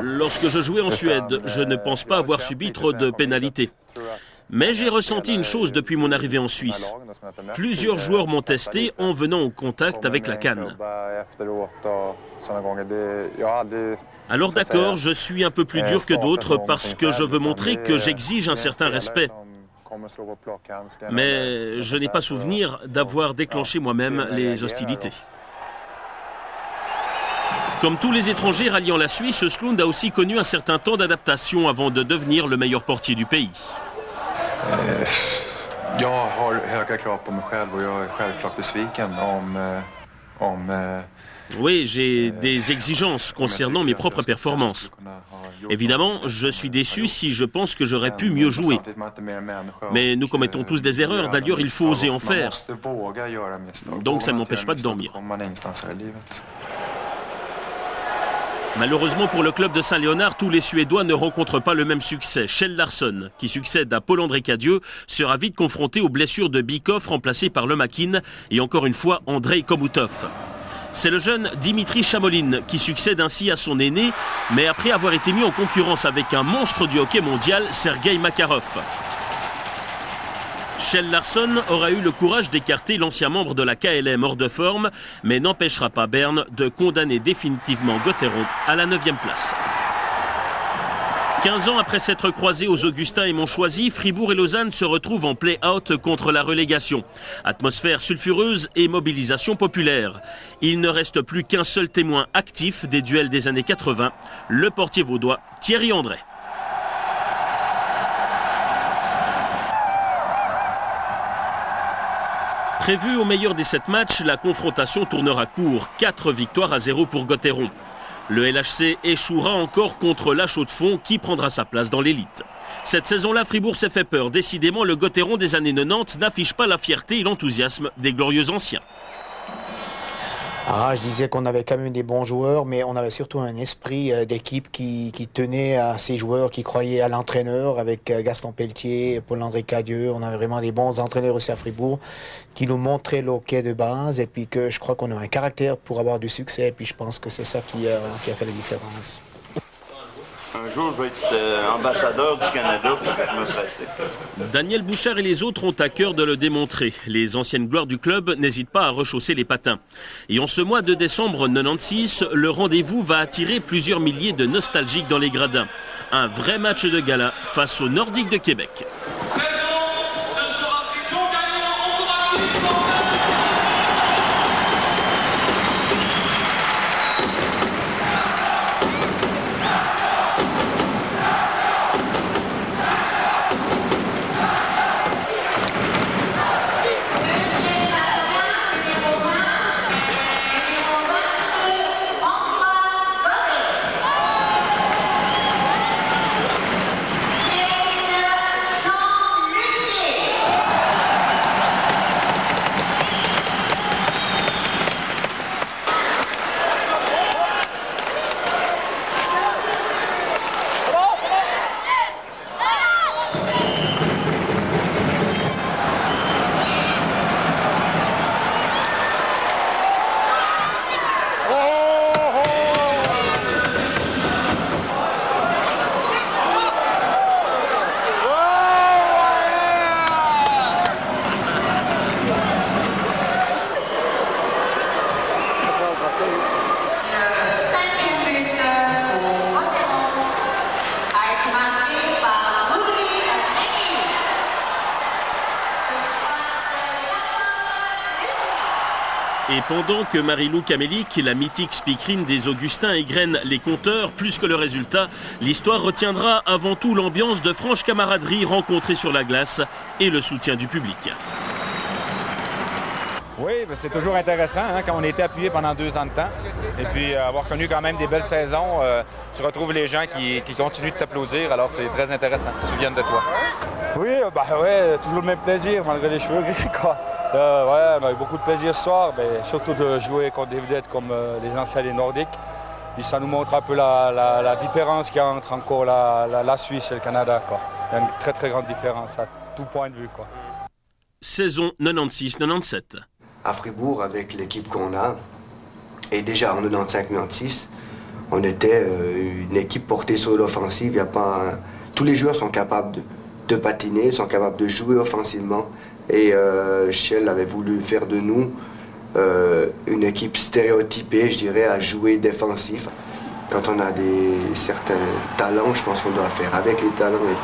Lorsque je jouais en Suède, je ne pense pas avoir subi trop de pénalités. Mais j'ai ressenti une chose depuis mon arrivée en Suisse. Plusieurs joueurs m'ont testé en venant au contact avec la canne. Alors d'accord, je suis un peu plus dur que d'autres parce que je veux montrer que j'exige un certain respect. Mais je n'ai pas souvenir d'avoir déclenché moi-même les hostilités. Comme tous les étrangers ralliant la Suisse, Östlund a aussi connu un certain temps d'adaptation avant de devenir le meilleur portier du pays. Oui, j'ai des exigences concernant mes propres performances. Évidemment, je suis déçu si je pense que j'aurais pu mieux jouer. Mais nous commettons tous des erreurs, d'ailleurs il faut oser en faire. Donc ça ne m'empêche pas de dormir. Malheureusement pour le club de Saint-Léonard, tous les Suédois ne rencontrent pas le même succès. Kjell Larsson, qui succède à Paul-André Cadieux, sera vite confronté aux blessures de Bikov remplacé par Lemakin et encore une fois Andrei Komutov. C'est le jeune Dimitri Chamolin qui succède ainsi à son aîné, mais après avoir été mis en concurrence avec un monstre du hockey mondial, Sergei Makarov. Kjell Larsson aura eu le courage d'écarter l'ancien membre de la KLM hors de forme, mais n'empêchera pas Berne de condamner définitivement Gotteron à la 9e place. 15 ans après s'être croisés aux Augustins et Montchoisy, Fribourg et Lausanne se retrouvent en play-out contre la relégation. Atmosphère sulfureuse et mobilisation populaire. Il ne reste plus qu'un seul témoin actif des duels des années 80, le portier vaudois Thierry André. Prévu au meilleur des 7 matchs, la confrontation tournera court. 4 victoires à 0 pour Gotteron. Le LHC échouera encore contre la Chaux-de-Fonds qui prendra sa place dans l'élite. Cette saison-là, Fribourg s'est fait peur. Décidément, le Gotteron des années 90 n'affiche pas la fierté et l'enthousiasme des glorieux anciens. Je disais qu'on avait quand même des bons joueurs, mais on avait surtout un esprit d'équipe qui tenait à ces joueurs, qui croyaient à l'entraîneur, avec Gaston Pelletier, Paul-André Cadieux. On avait vraiment des bons entraîneurs aussi à Fribourg, qui nous montraient le hockey de base, et puis que je crois qu'on a un caractère pour avoir du succès, et puis je pense que c'est ça qui a fait la différence. Un jour, je vais être ambassadeur du Canada, faut que je me pratique. Daniel Bouchard et les autres ont à cœur de le démontrer. Les anciennes gloires du club n'hésitent pas à rechausser les patins. Et en ce mois de décembre 96, le rendez-vous va attirer plusieurs milliers de nostalgiques dans les gradins. Un vrai match de gala face aux Nordiques de Québec. Et pendant que Marilou Kamelik, la mythique speakerine des Augustins, égrène les compteurs plus que le résultat, l'histoire retiendra avant tout l'ambiance de franche camaraderie rencontrée sur la glace et le soutien du public. Oui, c'est toujours intéressant quand on était appuyé pendant 2 ans de temps. Et puis avoir connu quand même des belles saisons, tu retrouves les gens qui continuent de t'applaudir, alors c'est très intéressant, ils se souviennent de toi. Oui, toujours le même plaisir malgré les cheveux gris, quoi. On a eu beaucoup de plaisir ce soir, mais surtout de jouer contre des vedettes comme les anciens des Nordiques. Puis ça nous montre un peu la différence qu'il y a entre encore la Suisse et le Canada, quoi. Il y a une très très grande différence à tout point de vue, quoi. Saison 96-97. À Fribourg, avec l'équipe qu'on a, et déjà en 95-96, on était une équipe portée sur l'offensive. Tous les joueurs sont capables de patiner, sont capables de jouer offensivement. Et Shell avait voulu faire de nous une équipe stéréotypée, je dirais, à jouer défensif. Quand on a certains talents, je pense qu'on doit faire avec les talents et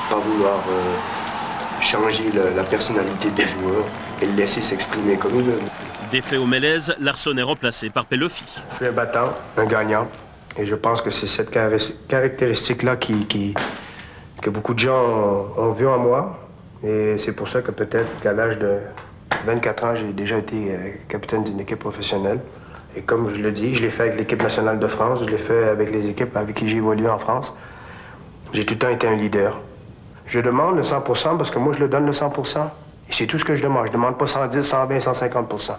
pas vouloir changer la personnalité des joueurs et le laisser s'exprimer comme ils veulent. Défait au Mélèze, Larsson est remplacé par Pelofi. Je suis un battant, un gagnant, et je pense que c'est cette caractéristique-là que beaucoup de gens ont vu en moi. Et c'est pour ça que peut-être qu'à l'âge de 24 ans, j'ai déjà été capitaine d'une équipe professionnelle. Et comme je le dis, je l'ai fait avec l'équipe nationale de France, je l'ai fait avec les équipes avec qui j'ai évolué en France. J'ai tout le temps été un leader. Je demande le 100% parce que moi, je le donne le 100%. Et c'est tout ce que je demande. Je demande pas 110, 120, 150%.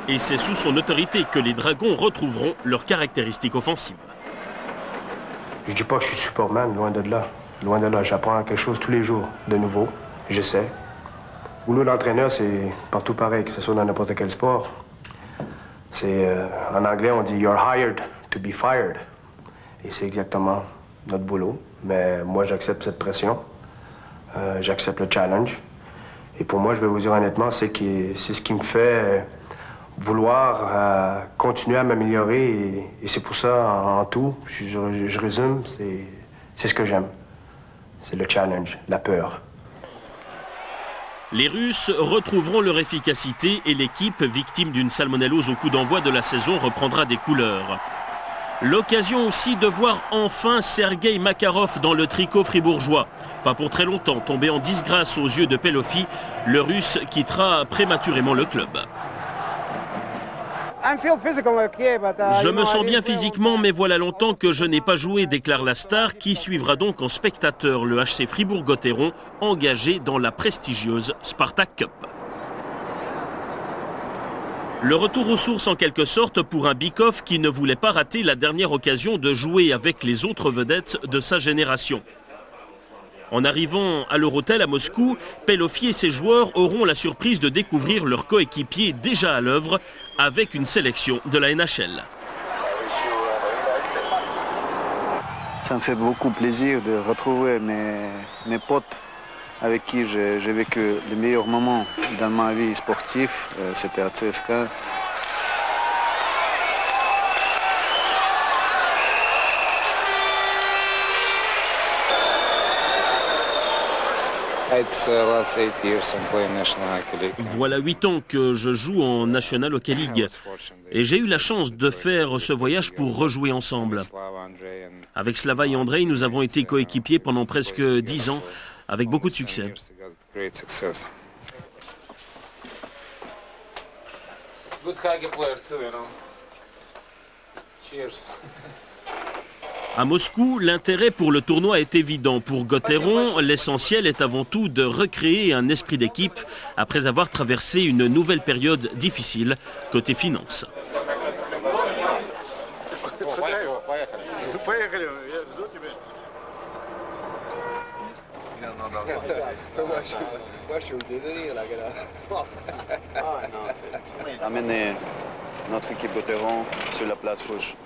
Et c'est sous son autorité que les Dragons retrouveront leurs caractéristiques offensives. Je dis pas que je suis Superman, loin de là. Loin de là, j'apprends quelque chose tous les jours, de nouveau. J'essaie. Le boulot d'entraîneur, c'est partout pareil, que ce soit dans n'importe quel sport. En anglais, on dit « You're hired to be fired ». Et c'est exactement notre boulot. Mais moi, j'accepte cette pression. J'accepte le challenge. Et pour moi, je vais vous dire honnêtement, c'est ce qui me fait vouloir continuer à m'améliorer. Et c'est pour ça, en tout, je résume, c'est ce que j'aime. C'est le challenge, la peur. Les Russes retrouveront leur efficacité et l'équipe, victime d'une salmonellose au coup d'envoi de la saison, reprendra des couleurs. L'occasion aussi de voir enfin Sergei Makarov dans le tricot fribourgeois. Pas pour très longtemps, tombé en disgrâce aux yeux de Pelofi, le Russe quittera prématurément le club. Je me sens bien physiquement, mais voilà longtemps que je n'ai pas joué, déclare la star, qui suivra donc en spectateur le HC Fribourg-Gotteron, engagé dans la prestigieuse Spartak Cup. Le retour aux sources en quelque sorte pour un Bykov qui ne voulait pas rater la dernière occasion de jouer avec les autres vedettes de sa génération. En arrivant à leur hôtel à Moscou, Pelofi et ses joueurs auront la surprise de découvrir leurs coéquipiers déjà à l'œuvre avec une sélection de la NHL. Ça me fait beaucoup plaisir de retrouver mes potes avec qui j'ai vécu les meilleurs moments dans ma vie sportive. C'était à CSKA. Voilà 8 ans que je joue en National Hockey League et j'ai eu la chance de faire ce voyage pour rejouer ensemble. Avec Slava et Andrei, nous avons été coéquipiers pendant presque 10 ans avec beaucoup de succès. À Moscou, l'intérêt pour le tournoi est évident. Pour Gotteron, l'essentiel est avant tout de recréer un esprit d'équipe après avoir traversé une nouvelle période difficile côté finances. Amener notre équipe Gotteron sur la place rouge.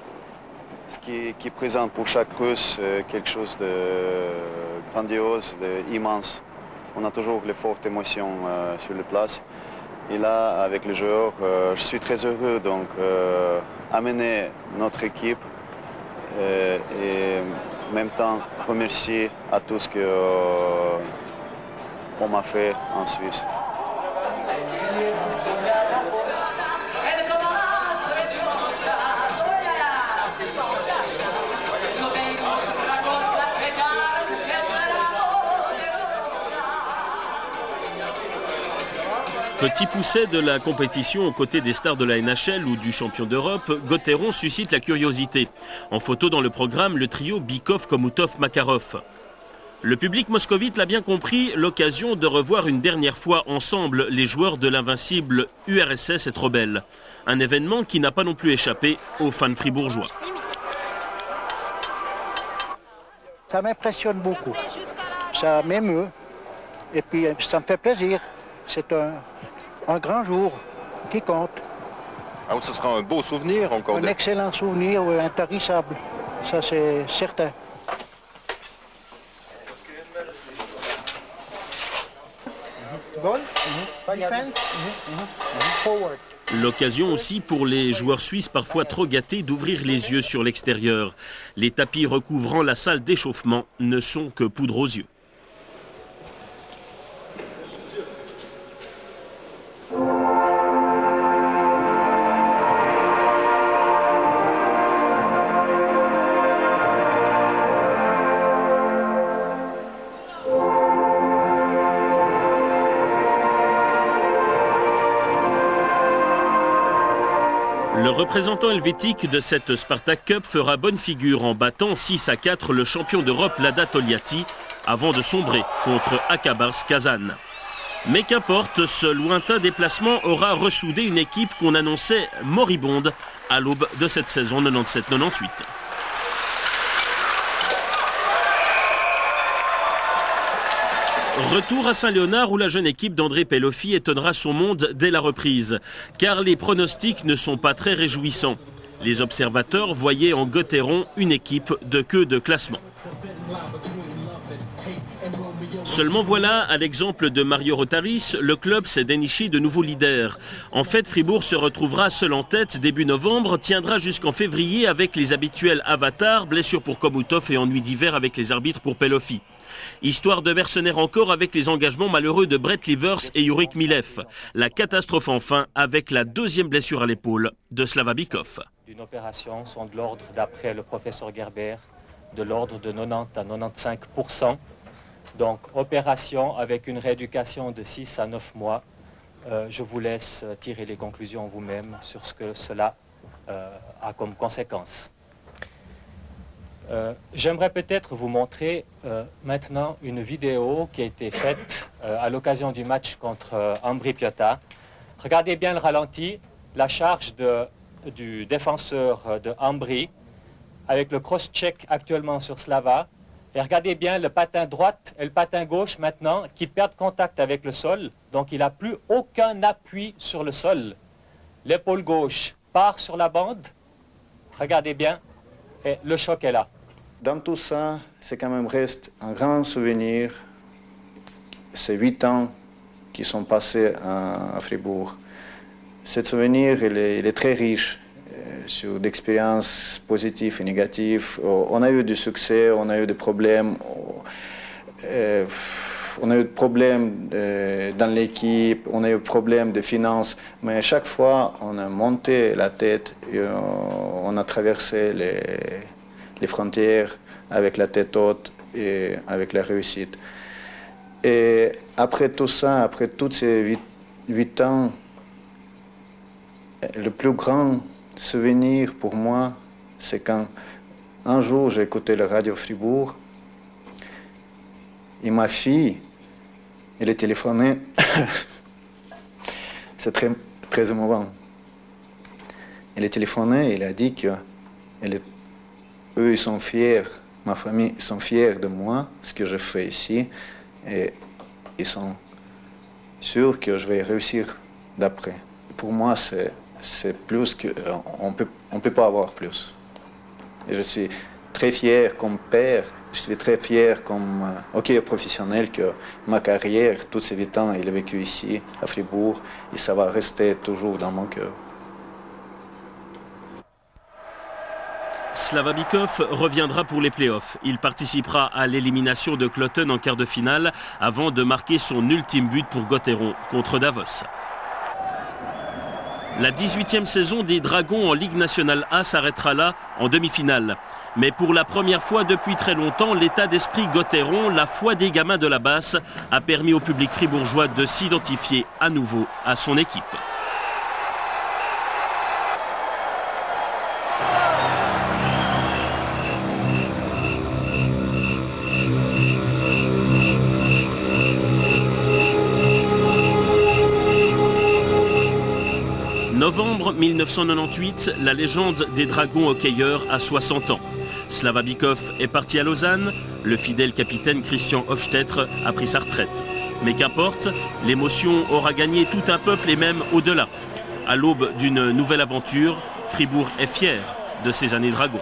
Ce qui présente pour chaque Russe quelque chose de grandiose, d'immense. On a toujours les fortes émotions sur les places. Et là, avec les joueurs, je suis très heureux donc amener notre équipe et en même temps remercier à tout ce qu'on m'a fait en Suisse. Petit pousset de la compétition aux côtés des stars de la NHL ou du champion d'Europe, Gauthieron suscite la curiosité. En photo dans le programme, le trio Bykov, Komoutov, Makarov. Le public moscovite l'a bien compris, l'occasion de revoir une dernière fois ensemble les joueurs de l'invincible URSS est trop belle. Un événement qui n'a pas non plus échappé aux fans fribourgeois. Ça m'impressionne beaucoup, ça m'émeut et puis ça me fait plaisir. C'est un grand jour qui compte. Alors ce sera un beau souvenir encore. Un excellent souvenir, oui, intarissable, ça c'est certain. L'occasion aussi pour les joueurs suisses parfois trop gâtés d'ouvrir les yeux sur l'extérieur. Les tapis recouvrant la salle d'échauffement ne sont que poudre aux yeux. Le représentant helvétique de cette Spartak Cup fera bonne figure en battant 6-4 le champion d'Europe Lada Toliati avant de sombrer contre Akabars Kazan. Mais qu'importe, ce lointain déplacement aura ressoudé une équipe qu'on annonçait moribonde à l'aube de cette saison 97-98. Retour à Saint-Léonard où la jeune équipe d'André Peloffi étonnera son monde dès la reprise. Car les pronostics ne sont pas très réjouissants. Les observateurs voyaient en Gauthieron une équipe de queue de classement. Seulement voilà, à l'exemple de Mario Rotaris, le club s'est déniché de nouveaux leaders. En fait, Fribourg se retrouvera seul en tête début novembre, tiendra jusqu'en février avec les habituels avatars, blessures pour Komoutov et ennuis d'hiver avec les arbitres pour Peloffi. Histoire de mercenaires encore avec les engagements malheureux de Brett Livers et Yurik Milev. La catastrophe enfin avec la deuxième blessure à l'épaule de Slava Bykov. Une opération sont de l'ordre, d'après le professeur Gerber, de l'ordre de 90 à 95%. Donc opération avec une rééducation de 6 à 9 mois. Je vous laisse tirer les conclusions vous-même sur ce que cela a comme conséquence. J'aimerais peut-être vous montrer maintenant une vidéo qui a été faite à l'occasion du match contre Ambri Piotta. Regardez bien le ralenti, la charge du défenseur de Ambri avec le cross-check actuellement sur Slava. Et regardez bien le patin droite et le patin gauche maintenant qui perdent contact avec le sol. Donc il n'a plus aucun appui sur le sol. L'épaule gauche part sur la bande. Regardez bien et le choc est là. Dans tout ça, c'est quand même reste un grand souvenir. Ces 8 ans qui sont passés à Fribourg. Ce souvenir, il est très riche sur d'expériences positives et négatives. On a eu du succès, on a eu des problèmes. On a eu des problèmes dans l'équipe, on a eu des problèmes de finances. Mais à chaque fois, on a monté la tête et on a traversé les frontières avec la tête haute et avec la réussite. Et après tout ça, après tous ces 8 ans, le plus grand souvenir pour moi, c'est quand un jour j'ai écouté la radio Fribourg et ma fille, elle a téléphoné. C'est très, très émouvant. Elle a téléphoné et elle a dit que eux, ils sont fiers, ma famille, ils sont fiers de moi, ce que je fais ici, et ils sont sûrs que je vais réussir d'après. Pour moi, c'est plus que on peut pas avoir plus. Et je suis très fier comme père, je suis très fier comme hockeyeur professionnel que ma carrière, tous ces 8 ans, il a vécu ici, à Fribourg, et ça va rester toujours dans mon cœur. Slava Bykov reviendra pour les playoffs. Il participera à l'élimination de Cloton en quart de finale avant de marquer son ultime but pour Gauthieron contre Davos. La 18e saison des Dragons en Ligue nationale A s'arrêtera là, en demi-finale. Mais pour la première fois depuis très longtemps, l'état d'esprit Gauthieron, la foi des gamins de la Basse, a permis au public fribourgeois de s'identifier à nouveau à son équipe. Novembre 1998, la légende des Dragons hockeyeurs a 60 ans. Slava Bykov est parti à Lausanne, le fidèle capitaine Christian Hofstetter a pris sa retraite. Mais qu'importe, l'émotion aura gagné tout un peuple et même au-delà. À l'aube d'une nouvelle aventure, Fribourg est fier de ses années Dragons.